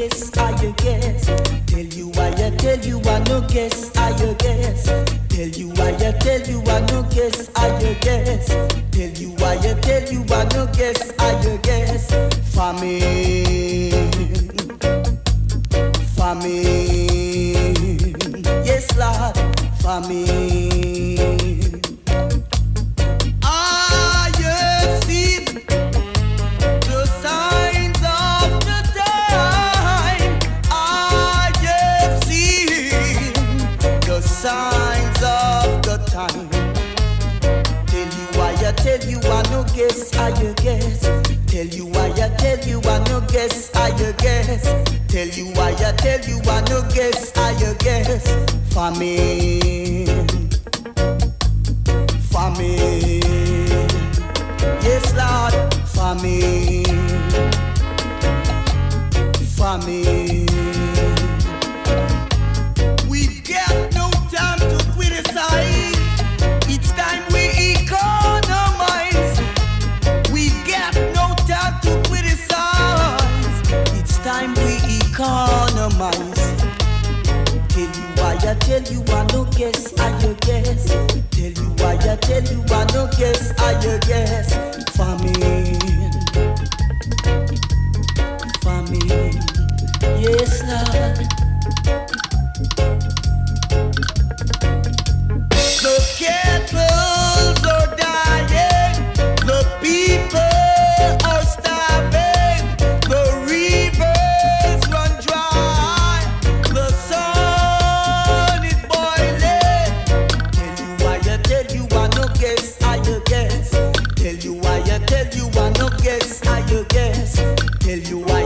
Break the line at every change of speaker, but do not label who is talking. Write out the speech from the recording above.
guess, I guess. Tell you why I tell you I no guess, I guess. Tell you why I tell you I no guess, I guess. Tell you why I tell you I no guess, I guess. Famine, famine, yes Lord, famine. I have seen the signs of the time. I have seen the signs of the time. Tell you why I tell you I no guess, I guess. Tell you why I tell you I no guess, I guess. Tell you why I tell you I no guess, I guess. Famine, famine, yes Lord, famine, famine. We've got no time to criticize. It's time we economize. We've got no time to criticize. It's time we economize. Tell you why I tell you I no guess, I guess. Tell you why I tell you I no guess, I guess. Famine, famine, yes Lord. The kettles are dying, the people are starving, the rivers run dry, the sun is boiling. Tell you why I tell you I no guess, I guess. Tell you why I tell you I no guess, I guess. Tell you why